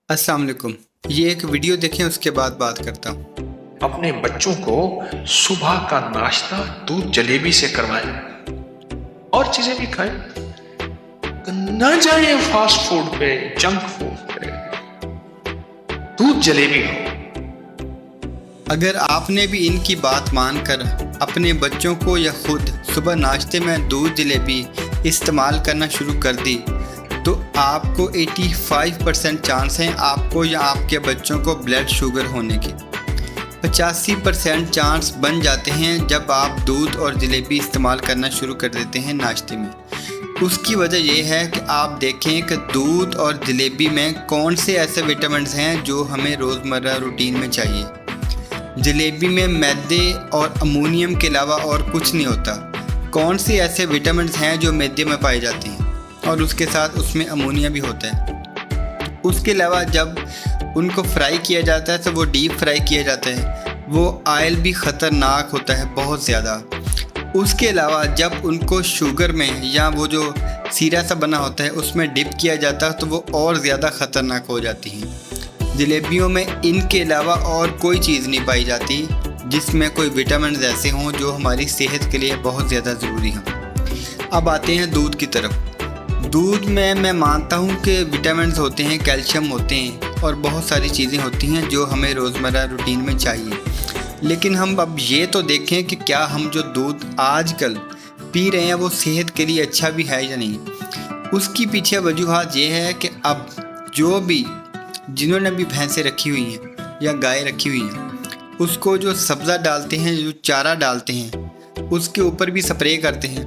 अस्सलाम वालेकुम। ये एक वीडियो देखें, उसके बाद बात करता हूँ। अपने बच्चों को सुबह का नाश्ता दूध जलेबी से करवाएं और चीजें भी खाएं। न जाए फास्ट फूड पे, जंक फूड पे, दूध जलेबी हो। अगर आपने भी इनकी बात मानकर अपने बच्चों को या खुद सुबह नाश्ते में दूध जलेबी इस्तेमाल करना शुरू कर दी तो आपको 85% चांस हैं आपको या आपके बच्चों को ब्लड शुगर होने के। 85% चांस बन जाते हैं जब आप दूध और जलेबी इस्तेमाल करना शुरू कर देते हैं नाश्ते में। उसकी वजह यह है कि आप देखें कि दूध और जलेबी में कौन से ऐसे विटामिन्स हैं जो हमें रोज़मर्रा रूटीन में चाहिए। जलेबी में मैदे और अमोनियम के अलावा और कुछ नहीं होता। कौन से ऐसे विटामिन्स हैं जो मैदे में पाए जाते हैं और उसके साथ उसमें अमोनिया भी होता है। उसके अलावा जब उनको फ्राई किया जाता है तो वो डीप फ्राई किया जाता है, वो ऑयल भी ख़तरनाक होता है बहुत ज़्यादा। उसके अलावा जब उनको शुगर में या वो जो सीरा सा बना होता है उसमें डिप किया जाता है तो वो और ज़्यादा ख़तरनाक हो जाती हैं। जलेबियों में इनके अलावा और कोई चीज़ नहीं पाई जाती जिसमें कोई विटामिन ऐसे हों जो हमारी सेहत के लिए बहुत ज़्यादा ज़रूरी हों। अब आते हैं दूध की तरफ। दूध में मैं मानता हूँ कि विटामिन होते हैं, कैल्शियम होते हैं और बहुत सारी चीज़ें होती हैं जो हमें रोज़मर्रा रूटीन में चाहिए। लेकिन हम अब ये तो देखें कि क्या हम जो दूध आजकल पी रहे हैं वो सेहत के लिए अच्छा भी है या नहीं। उसकी पीछे वजूहात ये है कि अब जो भी जिन्होंने भी भैंसें रखी हुई हैं या गाय रखी हुई हैं उसको जो सब्ज़ा डालते हैं, जो चारा डालते हैं, उसके ऊपर भी स्प्रे करते हैं।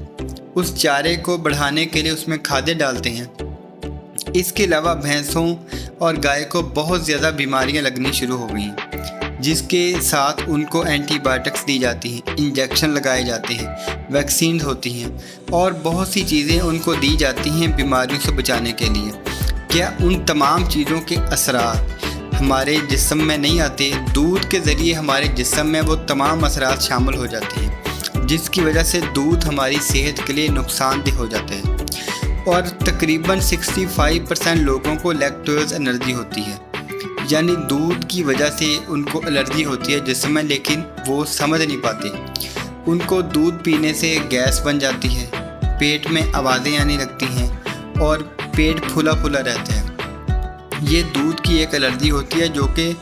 उस चारे को बढ़ाने के लिए उसमें खादें डालते हैं। इसके अलावा भैंसों और गाय को बहुत ज़्यादा बीमारियां लगनी शुरू हो गई हैं, जिसके साथ उनको एंटीबायोटिक्स दी जाती हैं, इंजेक्शन लगाए जाते हैं, वैक्सीन होती हैं और बहुत सी चीज़ें उनको दी जाती हैं बीमारियों से बचाने के लिए। क्या उन तमाम चीज़ों के असरात हमारे जिस्म में नहीं आते? दूध के ज़रिए हमारे जिस्म में वो तमाम असरात शामिल हो जाते हैं, जिसकी वजह से दूध हमारी सेहत के लिए नुकसानदेह हो जाता है। और तकरीबन 65% लोगों को लैक्टोज एलर्जी होती है, यानी दूध की वजह से उनको एलर्जी होती है जिस्म में, लेकिन वो समझ नहीं पाते। उनको दूध पीने से गैस बन जाती है, पेट में आवाज़ें आने लगती हैं और पेट फूला फूला रहता है। ये दूध की एक एलर्जी होती है जो कि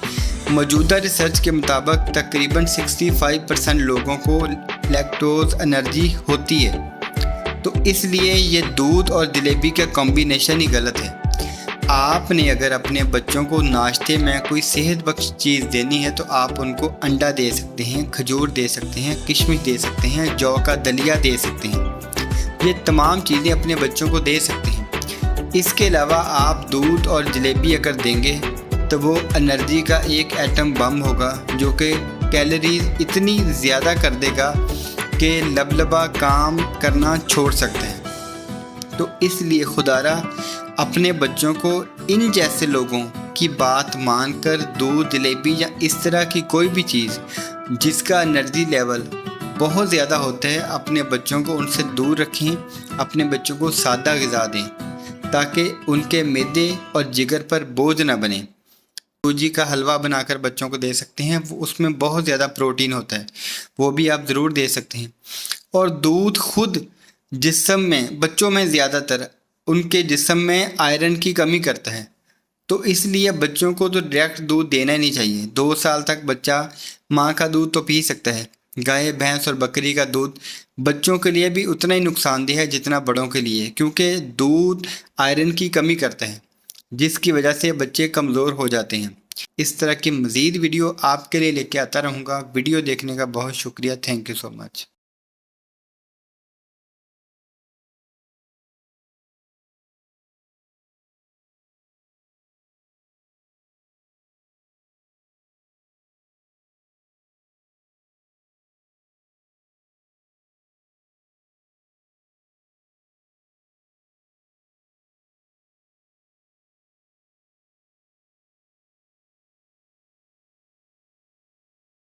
मौजूदा रिसर्च के मुताबिक तकरीबन 65% लोगों को लैक्टोज एलर्जी होती है। तो इसलिए ये दूध और जलेबी का कॉम्बिनेशन ही गलत है। आपने अगर अपने बच्चों को नाश्ते में कोई सेहत बख्श चीज़ देनी है तो आप उनको अंडा दे सकते हैं, खजूर दे सकते हैं, किशमिश दे सकते हैं, जौ का दलिया दे सकते हैं। ये तमाम चीज़ें अपने बच्चों को दे सकते हैं। इसके अलावा आप दूध और जलेबी अगर देंगे तो वो एनर्जी का एक एटम बम होगा जो कि कैलोरीज इतनी ज़्यादा कर देगा कि लबलबा काम करना छोड़ सकते हैं। तो इसलिए खुदारा अपने बच्चों को इन जैसे लोगों की बात मानकर दूध, जलेबी या इस तरह की कोई भी चीज़ जिसका एनर्जी लेवल बहुत ज़्यादा होता है, अपने बच्चों को उनसे दूर रखें। अपने बच्चों को सादा ग़िज़ा दें ताकि उनके मैदे और जिगर पर बोझ न बने। सूजी का हलवा बनाकर बच्चों को दे सकते हैं, वो उसमें बहुत ज़्यादा प्रोटीन होता है, वो भी आप ज़रूर दे सकते हैं। और दूध खुद जिस्म में, बच्चों में ज़्यादातर उनके जिस्म में आयरन की कमी करता है, तो इसलिए बच्चों को तो डायरेक्ट दूध देना ही नहीं चाहिए। 2 साल तक बच्चा माँ का दूध तो पी सकता है। गाय, भैंस और बकरी का दूध बच्चों के लिए भी उतना ही नुकसानदेह है जितना बड़ों के लिए, क्योंकि दूध आयरन की कमी करता है जिसकी वजह से बच्चे कमज़ोर हो जाते हैं। इस तरह की मज़ीद वीडियो आपके लिए लेके आता रहूँगा। वीडियो देखने का बहुत शुक्रिया। Thank you so much.